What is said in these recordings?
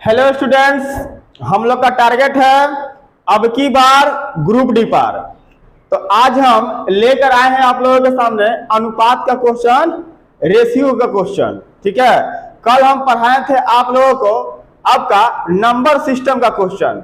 Hello students, हम लोग का टारगेट है अब की बार ग्रुप डी पार। तो आज हम लेकर आए हैं आप लोगों के सामने अनुपात का क्वेश्चन, रेशियो का क्वेश्चन। ठीक है, कल हम पढ़ाए थे आप लोगों को आपका नंबर सिस्टम का क्वेश्चन।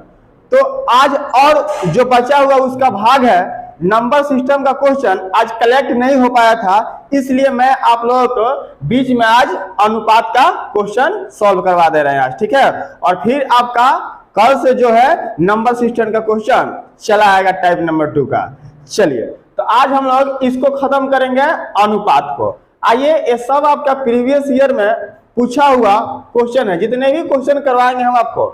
तो आज और जो बचा हुआ उसका भाग है नंबर सिस्टम का क्वेश्चन, आज कलेक्ट नहीं हो पाया था, इसलिए मैं आप लोगों को बीच में आज अनुपात का क्वेश्चन सॉल्व करवा दे रहे हैं आज। ठीक है, और फिर आपका कल से जो है नंबर सिस्टम का क्वेश्चन चला आएगा टाइप नंबर 2 का। चलिए, तो आज हम लोग इसको खत्म करेंगे अनुपात को। आइए, ये सब आपका प्रीवियस ईयर में पूछा हुआ क्वेश्चन है। जितने भी क्वेश्चन करवाएंगे हम आपको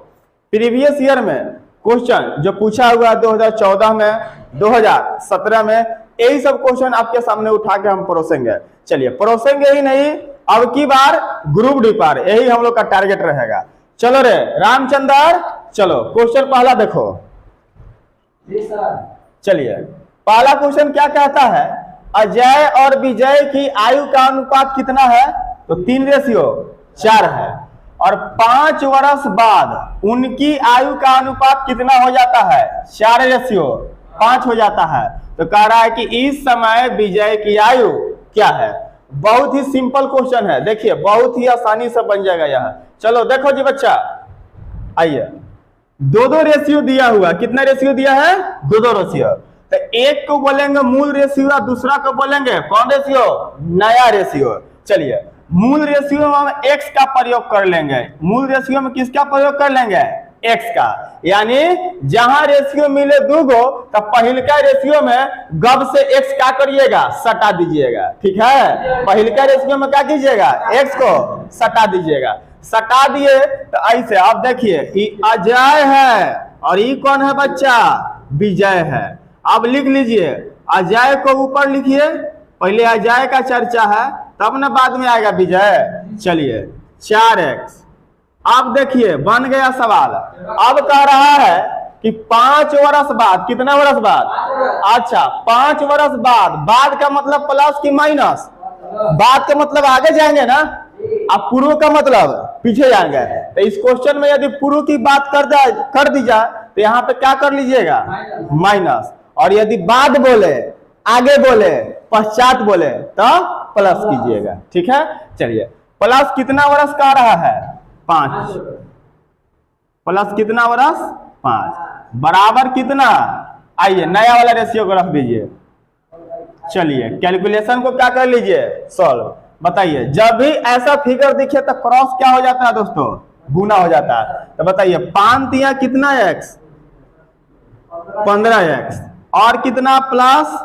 प्रीवियस ईयर में क्वेश्चन जो पूछा हुआ 2014 में, 2017 में, यही सब क्वेश्चन आपके सामने उठा के हम परोसेंगे। चलिए, परोसेंगे ही नहीं, अब की बार ग्रुप डी पार, यही हम लोग का टारगेट रहेगा। चलो रे रामचंद्र, चलो क्वेश्चन पहला देखो। चलिए, पहला क्वेश्चन क्या कहता है, अजय और विजय की आयु का अनुपात कितना है? तो 3:4 है। और 5 वर्ष बाद उनकी आयु का अनुपात कितना हो जाता है? 4:5 हो जाता है। तो कह रहा है कि इस समय विजय की आयु क्या है? बहुत ही सिंपल क्वेश्चन है, देखिए बहुत ही आसानी से बन जाएगा यह। चलो देखो जी बच्चा, आइए, 2-2 रेशियो दिया हुआ। कितना रेशियो दिया है? 2-2 रेशियो। तो एक को बोलेंगे मूल रेशियो और दूसरा को बोलेंगे कौन रेशियो? नया रेशियो। चलिए, मूल रेशियो में हम x का प्रयोग कर लेंगे। मूल रेशियो में किसका प्रयोग कर लेंगे? x का। यानी जहां रेशियो मिले दूगो, तो पहिलका रेशियो में गब से x का करिएगा, सटा दीजिएगा। ठीक है, पहिलका रेशियो में क्या कीजिएगा? x को सटा दीजिएगा। सटा दिए तो ऐसे अब देखिए, ये अजय है और ये कौन है बच्चा? विजय है। अब लिख लीजिए, अजय को ऊपर लिखिए, पहले अजय का चर्चा है, तब ना बाद में आएगा विजय। चलिए, 4x। अब देखिए बन गया सवाल। अब कह रहा है कि 5 वर्ष बाद, कितना वर्ष बाद? अच्छा, 5 वर्ष बाद। बाद का मतलब प्लस की माइनस? बाद का मतलब आगे जाएंगे ना, अब पूर्व का मतलब पीछे जाएंगे। तो इस क्वेश्चन में यदि पूर्व की बात कर दी जाए तो यहाँ पे क्या कर लीजिएगा? माइनस। और यदि बाद बोले, आगे बोले, पश्चात बोले तो प्लस कीजिएगा। ठीक है, चलिए, प्लस कितना वर्ष का रहा है? 5। प्लस कितना वर्ष? 5 बराबर कितना? आइए नया वाला रेशियो को रख दीजिए। चलिए, कैलकुलेशन को क्या कर लीजिए? सॉल्व। बताइए, जब भी ऐसा फिगर दिखे तो क्रॉस क्या हो जाता है दोस्तों? गुना हो जाता है। तो बताइए, 5 तिया कितना x? 15x। और कितना प्लस?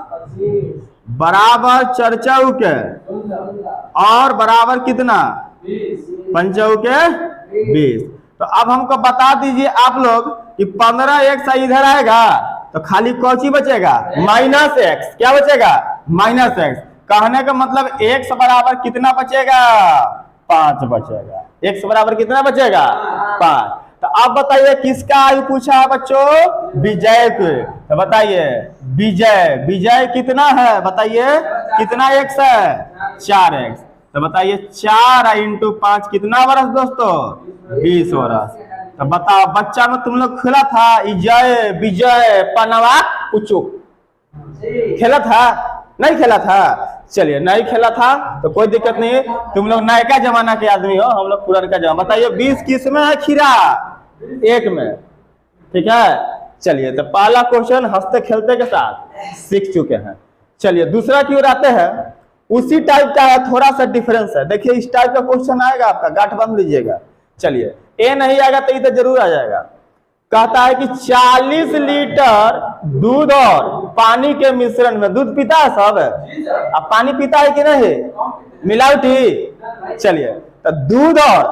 बराबर चर्चा के और बराबर कितना? 5 के 20। तो अब हमको बता दीजिए आप लोग कि 15x इधर आएगा तो खाली कौची बचेगा? -x। क्या बचेगा? -x। कहने का मतलब x बराबर कितना बचेगा? 5 बचेगा। x बराबर कितना बचेगा? 5। तो अब बताइए किसका आयु पूछा है बच्चों? विजय के। तो बताइए, विजय कितना है? बताइए, कितना x है? 4x। तो बताइए 4 × 5 कितना वर्ष दोस्तों? 20 वर्ष। तो बताओ, बच्चा में तुम लोग खेला था इजय विजय पनवा पुचुक? खेला था? नहीं खेला था? चलिए, नहीं खेला था तो कोई दिक्कत नहीं है, तुम लोग नयका जमाना के आदमी हो, हम लोग पुराना जमाना। बताइए 20 किस में है खीरा? 1 में। ठीक है, चलिए, तो पहला क्वेश्चन हंसते खेलते के साथ सीख चुके हैं। चलिए, दूसरा की ओर आते हैं। उसी टाइप का है, थोड़ा सा डिफरेंस है। देखिए, इस टाइप का क्वेश्चन आएगा आपका, गांठ बांध लीजिएगा। चलिए, ए नहीं आएगा तो इधर जरूर आ जाएगा। कहता है कि 40 लीटर दूध और पानी के मिश्रण में, दूध पीता है सब? अब पानी पीता है कि नहीं? मिलावटी। चलिए, तो दूध और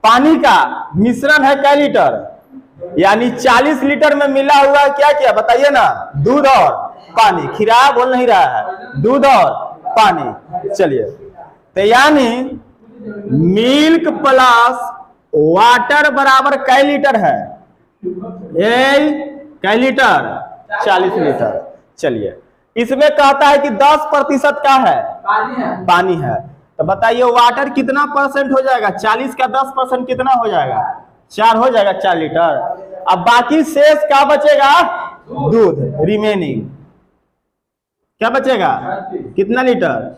पानी का मिश्रण है क्या लीटर? यानी 40 लीटर में मिला हुआ क्या क्या? बताइए ना, दूध और पानी। खीरा बोल नहीं रहा है, दूध और पानी। चलिए, तो यानी मिल्क प्लस वाटर बराबर कै लीटर है? कै लीटर? 40 लीटर। चलिए, इसमें कहता है कि 10% क्या है? पानी है। तो बताइए वाटर कितना % हो जाएगा? 40 का 10% कितना हो जाएगा? 4 हो जाएगा 4 लीटर। अब बाकी शेष क्या बचेगा, दूध रिमेनिंग क्या बचेगा, कितना लीटर।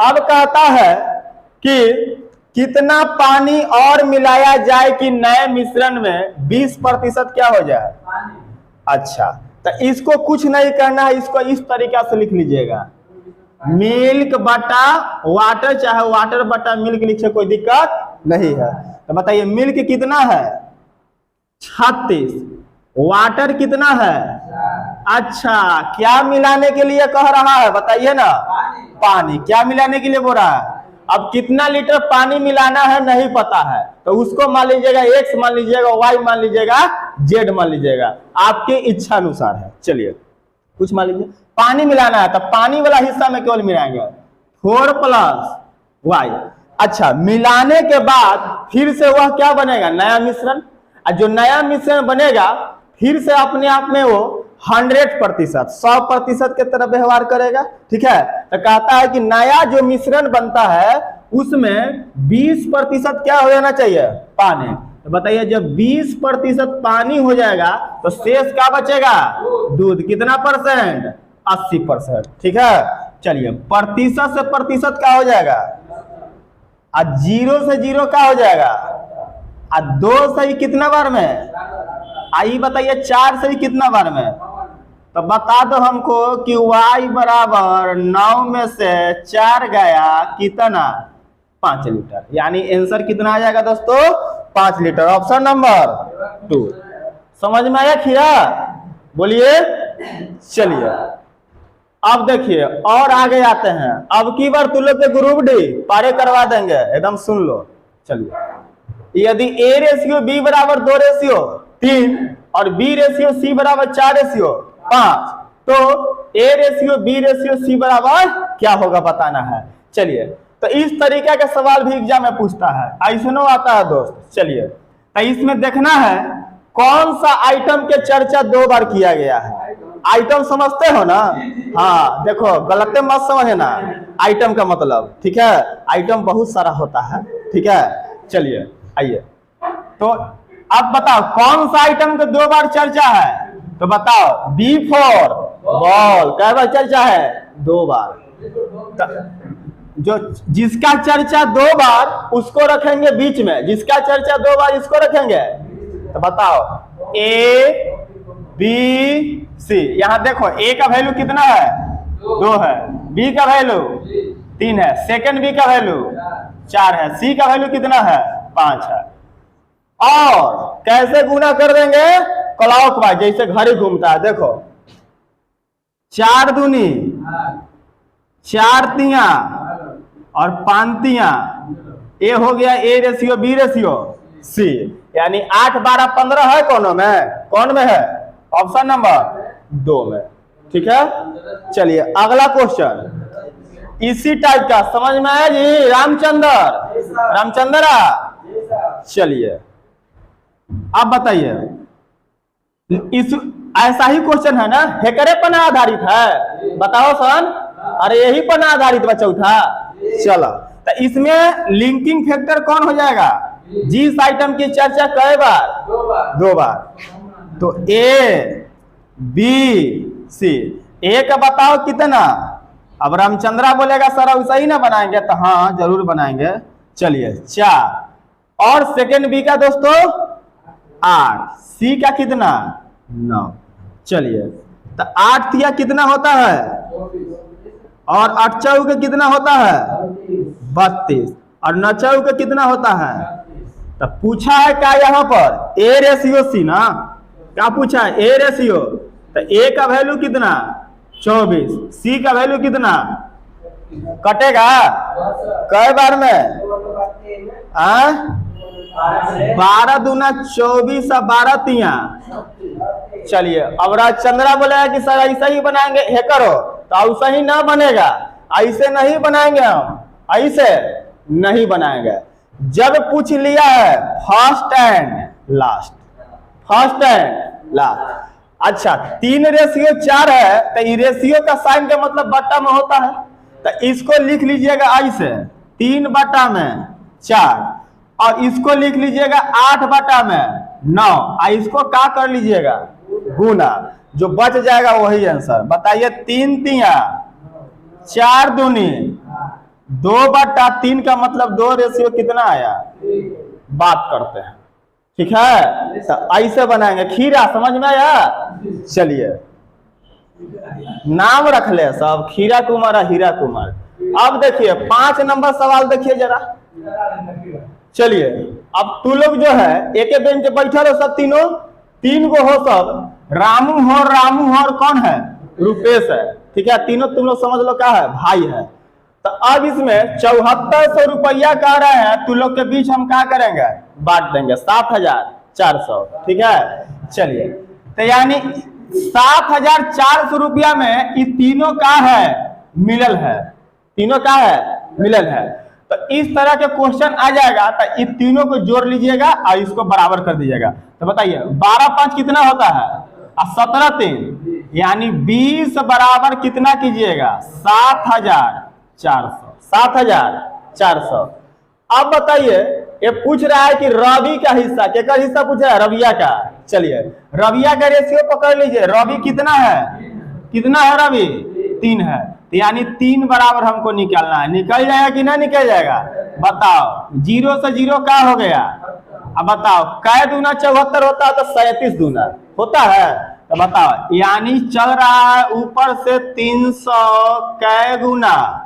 अब कहता है कि कितना पानी और मिलाया जाए कि नए मिश्रण में 20% क्या हो जाए। अच्छा, तो इसको कुछ नहीं करना है, इसको इस तरीका से लिख लीजिएगा, मिल्क बटा वाटर, चाहे वाटर बटा मिल्क लिखे, कोई दिक्कत नहीं है। तो बताइए मिल्क कितना है 36, वाटर कितना है। अच्छा, क्या मिलाने के लिए कह रहा है बताइए ना, पानी। क्या मिलाने के लिए बोल रहा है। अब कितना लीटर पानी मिलाना है नहीं पता है, तो उसको मान लीजिएगा x मान लीजिएगा, y मान लीजिएगा, z मान लीजिएगा, आपके इच्छा अनुसार है। चलिए कुछ मान लीजिए पानी मिलाना है, तो पानी वाला हिस्सा में केवल मिलाएंगे 4 + y। अच्छा, मिलाने के बाद फिर से वह क्या बनेगा, नया मिश्रण। और जो नया मिश्रण बनेगा फिर से अपने आप में वो 100% 100% के तरह व्यवहार करेगा। ठीक है, तो कहता है कि नया जो मिश्रण बनता है उसमें 20% क्या हो जाना चाहिए, पानी। तो बताइए जब 20% पानी हो जाएगा तो शेष क्या बचेगा, दूध। कितना %, 80%। ठीक है, चलिए प्रतिशत से प्रतिशत क्या हो जाएगा, और 0 से 0 क्या हो जाएगा, और 2 से ही कितना बार में, आई बताइए 4 से ही कितना बार में। तो बता दो हमको कि y बराबर 9 में से 4 गया कितना, 5 लीटर। यानी आंसर कितना आ जाएगा दोस्तों, 5 लीटर। ऑप्शन नंबर 2 समझ में आया खीरा, बोलिए। चलिए अब देखिए और आगे आते हैं। अब की बार तुम लोग के ग्रुप डी पारे करवा देंगे, एकदम सुन लो। चलिए यदि A/B बराबर 2/3 और B/C बराबर 4/5, तो A/B/C बराबर क्या होगा बताना है। चलिए तो इस तरीके का सवाल भी एग्जाम में पूछता है, ऐसा आता है दोस्त। चलिए तो इसमें देखना है कौन सा आइटम के चर्चा 2 बार किया गया है। आइटम समझते हो ना, हाँ देखो गलत मत समझना आइटम का मतलब। ठीक है, आइटम बहुत सारा होता है। ठीक है, चलिए आइए तो अब बताओ कौन सा आइटम का 2 बार चर्चा है। तो बताओ B4 बॉल कै बार चर्चा है, 2 बार। जो जिसका चर्चा 2 बार उसको रखेंगे बीच में, जिसका चर्चा 2 बार इसको रखेंगे। तो बताओ A/B/C, यहां देखो A का वैल्यू कितना है, 2 है, B का वैल्यू 3 है, सेकंड B का वैल्यू 4 है, C का वैल्यू कितना है, 5 है। और कैसे गुना कर देंगे, क्लॉकवाइज, जैसे घड़ी घूमता है। देखो 4 दूनी 4 तिया और 5 तिया, ये हो गया A/B/C, यानी 8 12 15 है कौन में है, ऑप्शन नंबर 2 में। ठीक है, चलिए अगला क्वेश्चन इसी टाइप का समझ में आया जी। रामचंद्रा चलिए अब बताइए, इस ऐसा ही क्वेश्चन है ना, हेकरे पर आधारित है, बताओ सन। अरे यही पर आधारित बच्चा था। चलो तो इसमें लिंकिंग फैक्टर कौन हो जाएगा, जिस आइटम की चर्चा कई बार, 2 बार। तो A/B/C, A का बताओ कितना। अब रामचंद्रा बोलेगा सर वैसा ही ना बनाएंगे, तो हाँ जरूर बनाएंगे। चलिए 4 और सेकंड B का दोस्तों 8, C का कितना 9। चलिए तो 8 तिया कितना होता है, और 8 चौके कितना होता है 32, और 9 चौके कितना होता है। तो पूछा है क्या यहाँ पर A/C ना, क्या पूछा है A/, तो A का वैल्यू कितना 24, C का वैल्यू कितना, कटेगा कई बार में 12 दूना 24 और 12 तिया। चलिए अब राजचंद्रा बोलेगा कि सर ऐसा ही बनाएंगे, हे करो, तो ऐसा ही ना बनेगा, ऐसे नहीं बनाएंगे हम, ऐसे नहीं बनाएंगे। जब पूछ लिया है first and last, first and last. अच्छा 3/4 है, तो रेशियो का साइन का मतलब बट्टा में होता है, तो इसको लिख लीजिएगा ऐसे 3/4। और इसको लिख लीजिएगा 8/9 और इसको क्या कर लीजिएगा गुना, जो बच जाएगा वही आंसर। बताइए 3 तिया 4 दूनी 2/3 का मतलब 2 रेशियो कितना आया, बात करते हैं। ठीक है, तो ऐसे बनाएंगे। खीरा समझ में आया? चलिए नाम रख ले सब, खीरा कुमार और हीरा कुमार। अब देखिए 5 नंबर सवाल देखिए जरा। चलिए अब तू लोग जो है एक बेंच पे बैठे हो सब तीनों, 3 गो हो सब, रामू हो और कौन है, रुपेश है। ठीक है, तीनों तुम लोग समझ लो क्या है, भाई है। तो अब इसमें 7400 रुपया कह रहे हैं, तू लोग के बीच हम क्या करेंगे, बांट देंगे 7400। ठीक है, चलिए तो यानी 7400 रुपया में ये तीनों का है मिलल है, तीनों का है मिलल है। तो इस तरह के क्वेश्चन आ जाएगा तो इन तीनों को जोड़ लीजिएगा और इसको बराबर कर दीजिएगा। तो बताइए 12×5 कितना होता है, और 17×3 यानी 20 बराबर कितना कीजिएगा 7400। 7400। अब बताइए ये पूछ रहा है कि रवि का हिस्सा, क्या हिस्सा पूछ रहा है, रविया का। चलिए रविया का रेशियो पकड़ लीजिए, रवि कितना है, कितना है रवि, 3 है। तो यानी 3 बराबर हमको निकालना है। निकल जाएगा कि ना निकल जाएगा, बताओ। 0 से 0 क्या हो गया, अब बताओ कै दूना 74 होता है, तो 37 दूना होता है। तो बताओ यानी चल रहा है ऊपर से 300 कै गुना,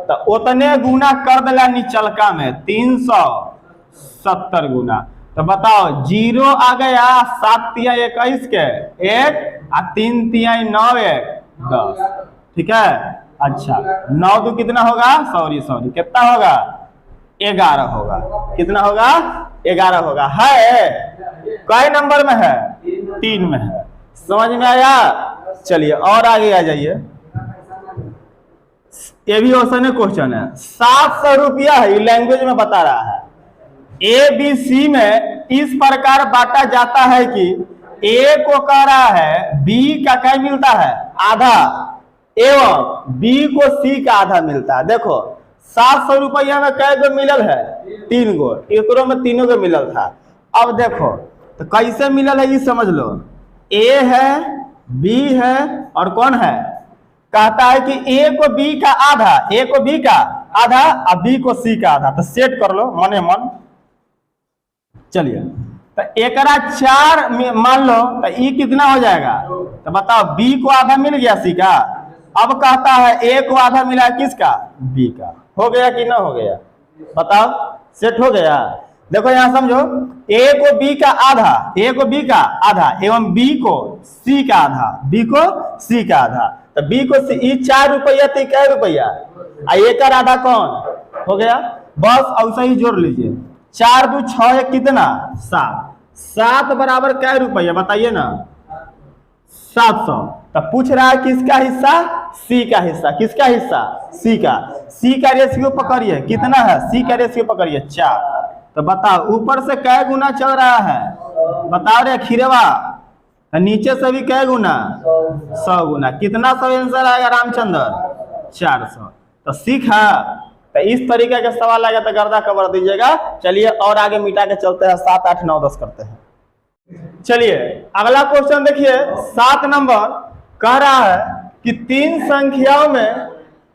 तो उतने गुना कर देला निचलका में 370 गुना। तो बताओ 0 आ गया 7 तिया 21 के 1 और 3 तिया 9 1 10। ठीक है, अच्छा 9 2 कितना होगा, सॉरी कितना होगा, 11 होगा। कितना होगा, 11 होगा। है कई नंबर में है, 3 में है। समझ में आया? चलिए और आगे आ जाइए। ये भी ऑप्शन क्वेश्चन है, 700 रुपया है, लैंग्वेज में बता रहा है। ABC में इस प्रकार बांटा जाता है कि A को कह रहा है B का क्या मिलता है, आधा, एवं B को C का आधा मिलता है। देखो 700 रुपया में कै गो मिलल है, 3 गो, एकरों में तीनों को मिलल था। अब देखो तो कैसे मिलल है ये समझ लो। A है, B है और कौन है, कहता है कि A को B का आधा, A को B का आधा और B को C का आधा। तो सेट कर लो मने मन। चलिए तो एकरा 4 मान लो, तो ये कितना हो जाएगा, तो बताओ B को आधा मिल गया C का। अब कहता है A को आधा मिला किसका, B का। हो गया कि ना हो गया, बताओ, सेट हो गया। देखो यहां समझो, A को B का आधा, A को B का आधा एवं B को C का आधा, B को C का आधा। तो B को C, 4 रुपया थी, क्या रुपया, एक आधा कौन हो गया, बस ऐसा ही जोड़ लीजिए। 4 2 6 1 कितना, 7 बराबर क्या रुपया बताइए ना, 700। तो पूछ रहा है किसका हिस्सा, C का हिस्सा। किसका हिस्सा, C का। C का रेशियो पकड़िए कितना है, C का रेशियो पकड़िए 4। तो बताओ ऊपर से कै गुना चल रहा है, बताओ रे खीरवा, नीचे से भी कै गुना, 100 गुना। कितना सब आंसर आएगा रामचंद्र, 400। तो सीखा। तो इस तरीके का सवाल आएगा तो गर्दा खबर दीजिएगा। चलिए और आगे मिटा के चलते हैं, 7 8 9 10 करते हैं। चलिए अगला क्वेश्चन देखिए, 7 नंबर कह रहा है कि 3 संख्याओं में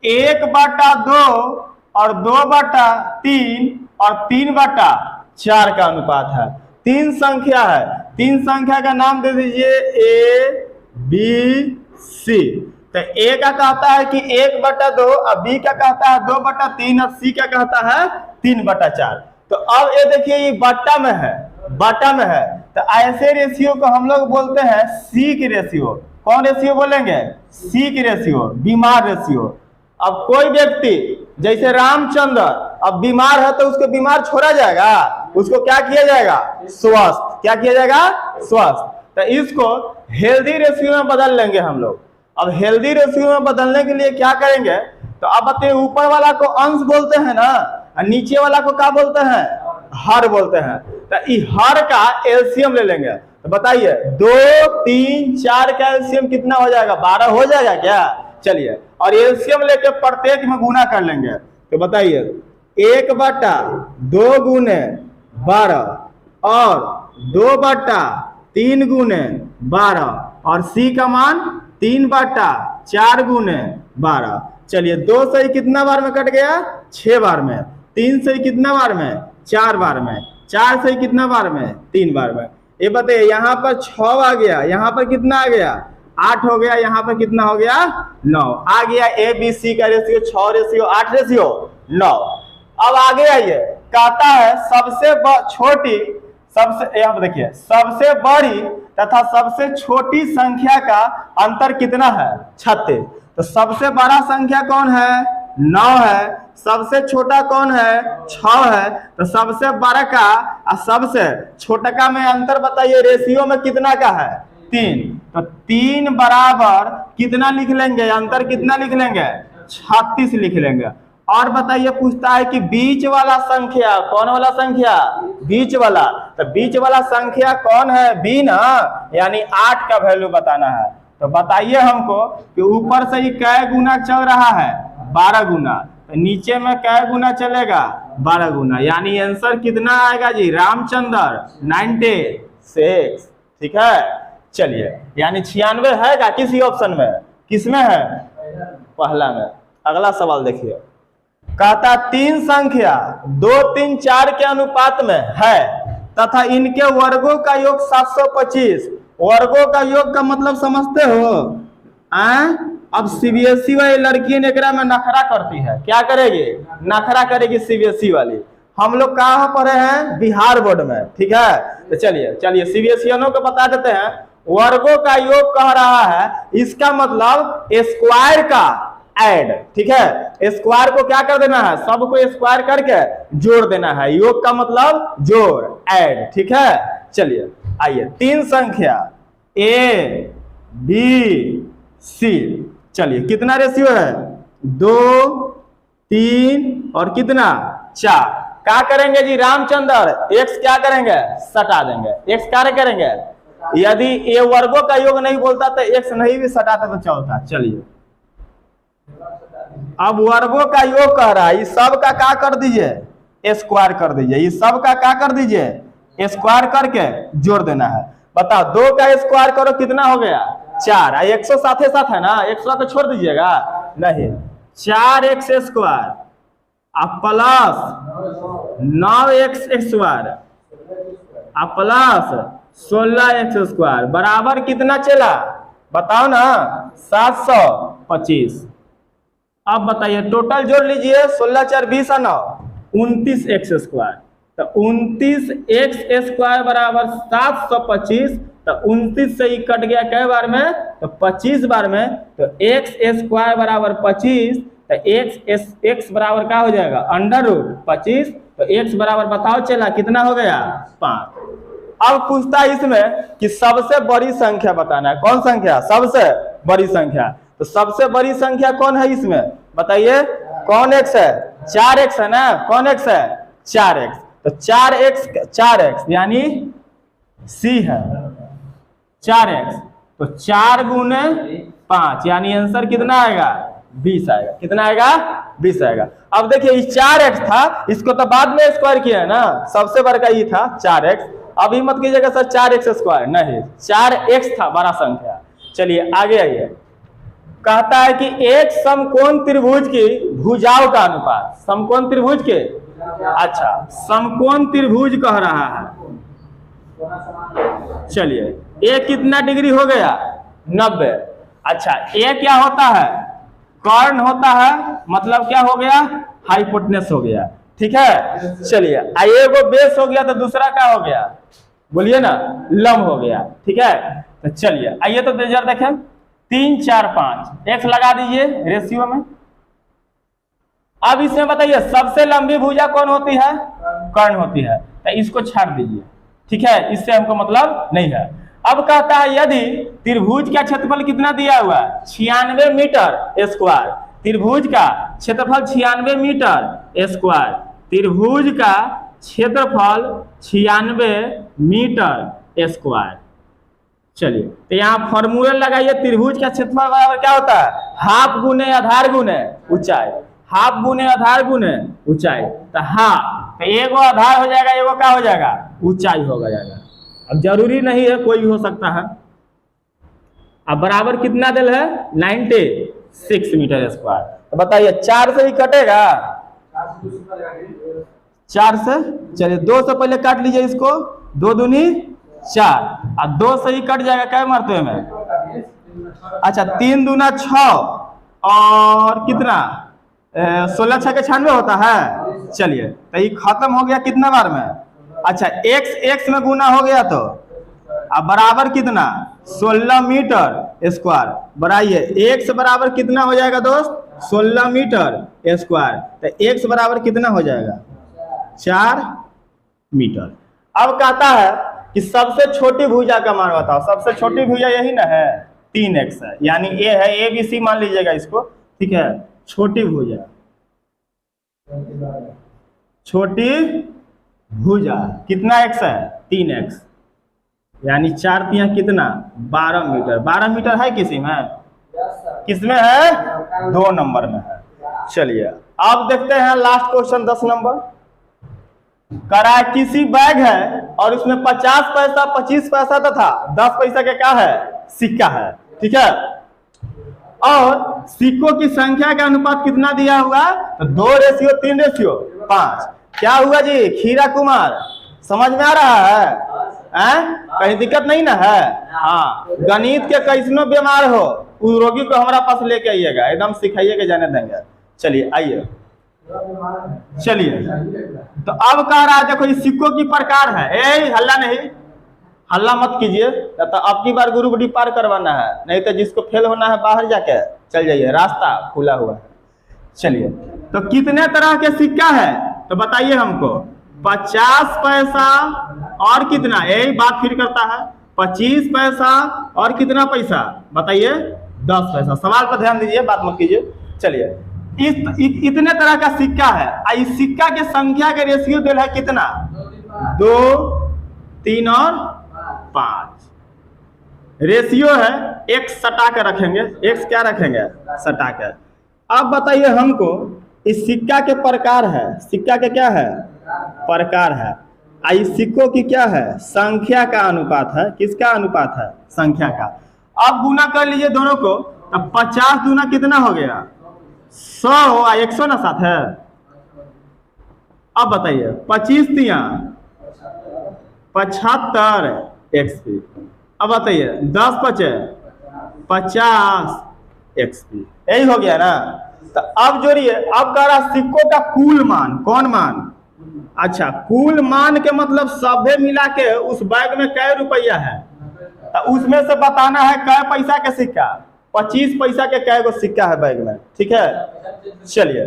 1/2 और 2/3 और 3/4 का अनुपात है। 3 संख्या है, 3 संख्या का नाम दे दीजिए A B C। तो A का कहता है कि 1/2 और B का कहता है 2/3 और C का कहता है 3/4। तो अब ये देखिए ये बट्टा में है, बट्टा में है। तो ऐसे रेशियो को हम लोग बोलते हैं C की रेशियो। कौन रेशियो बोलेंगे, C की रेशियो, बीमार रेशियो। अब कोई व्यक्ति जैसे रामचंद्र अब बीमार है तो उसको बीमार छोड़ा जाएगा, उसको क्या किया जाएगा, स्वस्थ। क्या किया जाएगा, स्वस्थ। तो इसको हेल्दी रेशियो में बदल लेंगे हम लोग। अब हेल्दी रेशियो में बदलने के लिए क्या करेंगे, तो अब बताइए ऊपर वाला को अंश बोलते हैं ना, और नीचे वाला को क्या बोलते हैं, हर बोलते हैं। तो इस हर का एलसीएम ले लेंगे। तो बताइए 2 3 4 का एलसीएम कितना हो जाएगा, 12 हो जाएगा क्या। चलिए और एलसीएम लेके प्रत्येक में गुना कर लेंगे। तो बताइए 1/2 गुने 12 और 2/3 गुने 12 और सी का मान 3/4 गुने 12। चलिए 2 से कितना बार में कट गया? 6 बार में। 3 से कितना बार में? 4 बार में। 4 से कितना बार में? 3 बार में। ये बताइए यहाँ पर 6 आ गया, यहाँ पर कितना आ गया? 8 हो गया, यहाँ पर कितना हो गया? 9 आ गया। ए बी सी का रेशियो 6 रेशियो 8 रेशियो 9। अब आगे आइए, कहता है सबसे छोटी, सबसे यहाँ पर देखिए, सबसे बड़ी तथा सबसे छोटी संख्या का अंतर कितना है? 36। तो सबसे बड़ा संख्या कौन है? 9 है। सबसे छोटा कौन है? 6 है। तो सबसे बड़ा का और सबसे छोटा का में अंतर बताइए, रेशियो में कितना का है? 3। तो 3 बराबर कितना लिख लेंगे? अंतर कितना लिख लेंगे? 36 लिख लेंगे। और बताइए, पूछता है कि बीच वाला संख्या, कौन वाला संख्या? बीच वाला। तो बीच वाला संख्या कौन है? बी ना, यानी 8 का वैल्यू बताना है। तो बताइए हमको कि ऊपर से ही कै गुना चल रहा है? 12 गुना। तो नीचे में कै गुना चलेगा? 12 गुना। यानी आंसर कितना आएगा जी? रामचंद्र 96। ठीक है, चलिए, यानी 96 है क्या किसी ऑप्शन में? किसमें है? पहला में। अगला सवाल देखिए, कहता 3 संख्या 2, 3, 4 के अनुपात में है तथा इनके वर्गों का योग 725। वर्गों का योग का मतलब समझते हो? अब सीबीएसई वाली लड़की ने एकरा में नखरा करती है। क्या करेगी? नखरा करेगी सीबीएसई वाली। हम लोग कहाँ पढ़े हैं? बिहार बोर्ड में। ठीक है, तो चलिए सीबीएसईओं को बता देते हैं। वर्गों का योग कह रहा है, इसका मतलब स्क्वायर का ऐड। ठीक है, स्क्वायर को क्या कर देना है? सबको स्क्वायर करके जोड़ देना है। योग का मतलब जोड़, ऐड। ठीक है, चलिए आइए, 3 संख्या ए बी सी, चलिए कितना रेशियो है? 2, 3 और कितना? 4। क्या करेंगे जी रामचंद्र? एक्स क्या करेंगे? सटा देंगे। एक्स क्या करेंगे? यदि ये वर्गों का योग नहीं बोलता तो एक्स नहीं भी सटाता तो चलता। चलिए, अब वर्गों का योग कह रहा है, इस सब का क्या कर दीजिए? स्क्वायर कर दीजिए। इस सब का क्या कर दीजिए? स्क्वायर करके जोड़ देना है। बताओ, 2 का स्क्वायर करो कितना हो गया? 4। 100 साथ है ना, 100 को छोड़ दीजिएगा नहीं। 4x स्क्वायर अब प्लस 9x स्क्वायर अब प्लस 16x स्क्वायर बराबर कितना चला? बताओ ना, 725। अब बताइए, टोटल जोड़ लीजिए। 16 4 20 और 9 29x स्क्वायर। तो 29x स्क्वायर बराबर 725। तो 29 से ही कट गया कै बार में? तो 25 बार में। तो x स्क्वायर बराबर 25। तो x बराबर क्या हो जाएगा? √25। तो x बराबर बताओ चला कितना हो गया? 5। अब पूछता है इसमें कि सबसे बड़ी संख्या बताना है। कौन संख्या? सबसे बड़ी संख्या। तो सबसे बड़ी संख्या कौन है इसमें? बताइए, कौन x है? 4x है ना। कौन x है? 4x। तो 4x यानी C है 4x। तो 4 गुने 5 यानी आंसर कितना आएगा? 20 आएगा। कितना आएगा? 20 आएगा। अब देखिए, 4x था, इसको तो बाद में स्क्वायर किया है ना। सबसे बड़ा ये था 4x। अभी मत कीजिएगा सर 4x स्क्वायर, नहीं, 4x था बड़ा संख्या। चलिए आगे आइए, कहता है कि एक समकोण त्रिभुज की भुजाओं का अनुपात। समकोण त्रिभुज के, अच्छा समकोण त्रिभुज कह रहा है। चलिए, ए कितना डिग्री हो गया? 90। अच्छा, ए क्या होता है? कर्ण होता है, मतलब क्या हो गया? हाइपोटेनस हो गया। ठीक है, चलिए एगो बेस हो गया तो दूसरा क्या हो गया? बोलिए ना, लंब हो गया। ठीक है, तो चलिए आइए तो जरा देखें। 3 4 5 एक्स लगा दीजिए रेशियो में। अब इसमें बताइए सबसे लंबी भुजा कौन होती है? कर्ण होती है। तो इसको छाड़ दीजिए। ठीक है, इससे हमको मतलब नहीं है। अब कहता है यदि त्रिभुज का क्षेत्रफल कितना दिया हुआ है? 96 मीटर स्क्वायर। त्रिभुज का क्षेत्रफल 96 मीटर स्क्वायर। त्रिभुज का क्षेत्रफल 96 मीटर स्क्वायर। चलिए, तो यहाँ फॉर्मूला लगाइए। त्रिभुज का क्षेत्रफल बराबर क्या होता है? हाफ गुने आधार गुने ऊंचाई। हाफ गुने आधार गुने ऊंचाई, तो हाफ तो एगो आधार हो जाएगा, एगो क्या हो जाएगा, ऊंचाई हो जाएगा। अब जरूरी नहीं है, कोई भी हो सकता है। अब बराबर कितना दिल है, 96 मीटर स्क्वायर। तो बताइए 4 से ही कटेगा, 4 से, चलिए 2 से पहले काट लीजिए इसको, 2 दूनी 4, और 2 से ही कट जाएगा क्या मरते में, अच्छा 3 दूना 6 और कितना 16 6 के 96 होता है। चलिए तो ये खत्म हो गया कितना बार में, अच्छा x में गुना हो गया, तो अब बराबर कितना 16 मीटर स्क्वायर। बढ़ाइए x बराबर कितना हो जाएगा दोस्त, 16 मीटर स्क्वायर, तो x बराबर कितना हो जाएगा 4 मीटर। अब कहता है कि सबसे छोटी भुजा का मान बताओ, सबसे छोटी भुजा यही ना है, 3x है, यानी a है, ABC मान लीजिएगा इसको, ठीक है। छोटी भुजा, छोटी भुजा कितना x है, 3x, यानी 4 तिया कितना 12 मीटर। 12 मीटर है किसी में, किसमें है, 2 नंबर में है। चलिए अब देखते हैं लास्ट क्वेश्चन 10 नंबर। करा किसी बैग है और उसमें 50 पैसा 25 पैसा तथा 10 पैसा के क्या है, सिक्का है, ठीक है। और सिक्कों की संख्या का अनुपात कितना दिया हुआ, तो 2:3:5। क्या हुआ जी खीरा कुमार, समझ में आ रहा है? कहीं दिक्कत नहीं ना है? हाँ, गणित के कैसनो बीमार हो उस रोगी को हमारा पास लेके आइएगा, एकदम सिखाइएगा, जाने देंगे। चलिए आइए, चलिए तो अब कह रहा है, देखो ये सिक्कों की प्रकार है। हल्ला नहीं, हल्ला मत कीजिए, तो अब की बार गुरु बड़ी पार करवाना है, नहीं तो जिसको फेल होना है बाहर जाके चल जाइए, रास्ता खुला हुआ है। चलिए तो कितने तरह के सिक्का है, तो बताइए हमको। 50 पैसा और कितना, यही बात फिर करता है, 25 पैसा और कितना पैसा बताइए, 10 पैसा। सवाल पर ध्यान दीजिए, बात मत कीजिए। चलिए इतने तरह का सिक्का है, इस सिक्का के संख्या के रेशियो दिल है कितना, 2 3 और 5 रेशियो है। x सटा के रखेंगे, x क्या रखेंगे, सटा के। अब बताइए हमको, इस सिक्का के प्रकार है, सिक्का के क्या है, प्रकार है। इस सिक्कों की क्या है, संख्या का अनुपात है। किसका अनुपात है, संख्या का। अब गुना कर लीजिए दोनों को, तो 50 दूना कितना हो गया 100 और 100 ना साथ है। अब बताइए 25 तिया 75 XP। अब बताइए 10 बचे 50 XP, यही हो गया ना। तो अब जोड़िए, अब कह रहा सिक्कों का कुल मान, कौन मान, अच्छा कुल मान के मतलब सभे मिला के उस बैग में कै रुपया है, तो उसमें से बताना है कै पैसा के सिक्का, 25 पैसा के कै गो सिक्का है बैग में, ठीक है। चलिए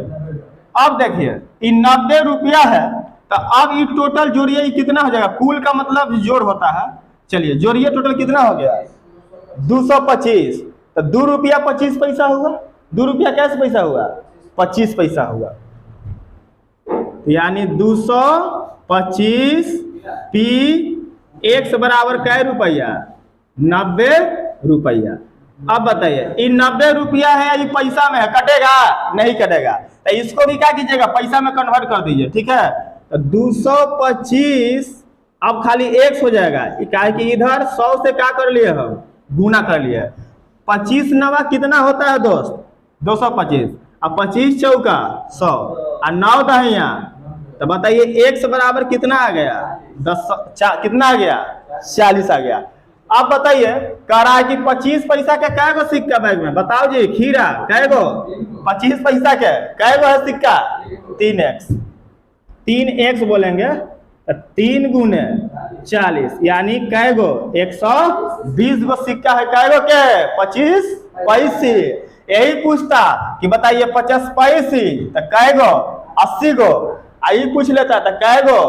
अब देखिए ये 90 रुपया है, तो अब ये टोटल जोड़िए, ये कितना हो जाएगा, कुल का मतलब जोड़ होता है। चलिए जोड़िए, टोटल कितना हो गया 225, तो 2 रुपया 25 पैसा हुआ, 2 रुपया कैसे पैसा हुआ, 25 पैसा हुआ, यानी 225 पी x बराबर कै रुपया, 90 रुपया। अब बताइए ये 90 रुपया है, ये पैसा में है, कटेगा नहीं कटेगा, तो इसको भी क्या कीजिएगा, पैसा में कन्वर्ट कर दीजिए, ठीक है। तो 225 अब खाली x हो जाएगा, क्या कि इधर 100 से क्या कर लिए हम, गुना कर लिए। 25 नवा कितना होता है दोस्त, 225, अब 25 चौका 100 और 9 दहिया, तो बताइए x बराबर कितना आ गया, 10 कितना आ गया, 40 आ गया। अब बताइए कह रहा है कि 25 पैसा के कै गो सिक्का बैग में, बताओ जी खीरा कै गो, 25 पैसा के कै गो है सिक्का, 3x, 3x बोलेंगे तो 3 गुने 40, यानी कै गो 120 गो सिक्का है, कै गो के 25 पैसे। यही पूछता कि बताइए 50 पैसे तो कै गो, 80 गो, आई पूछ लेता तो कै गो,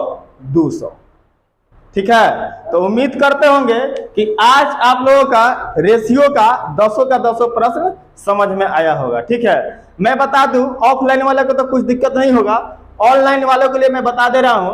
200, ठीक है। तो उम्मीद करते होंगे कि आज आप लोगों का रेशियो का 10 का 10 प्रश्न समझ में आया होगा, ठीक है। मैं बता दूं ऑफलाइन वाले को तो कुछ दिक्कत नहीं होगा, ऑनलाइन वालों के लिए मैं बता दे रहा हूं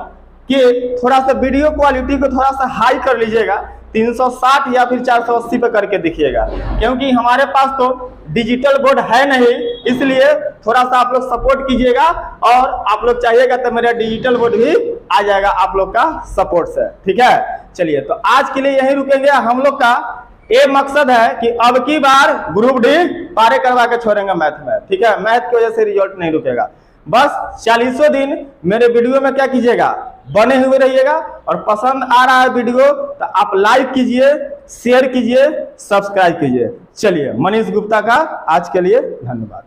कि थोड़ा सा वीडियो क्वालिटी को थोड़ा सा हाई कर लीजिएगा, 360 या फिर 480 पे करके दिखिएगा, क्योंकि हमारे पास तो डिजिटल बोर्ड है नहीं, इसलिए थोड़ा सा आप लोग सपोर्ट कीजिएगा, और आप लोग चाहिएगा तो मेरा डिजिटल बोर्ड भी आ जाएगा आप लोग का सपोर्ट से। ठीक है, चलिए तो आज के लिए यहीं रुकेंगे। हम लोग का ये मकसद है कि अब की बार ग्रुप डी पारे करवा के छोड़ेंगे मैथ में। ठीक है, मैथ की वजह से रिजल्ट नहीं रुकेगा। बस 40 दिन मेरे वीडियो में क्या कीजिएगा, बने हुए रहिएगा, और पसंद आ रहा है वीडियो तो आप लाइक कीजिए, शेयर कीजिए, सब्सक्राइब कीजिए। चलिए, मनीष गुप्ता का आज के लिए धन्यवाद।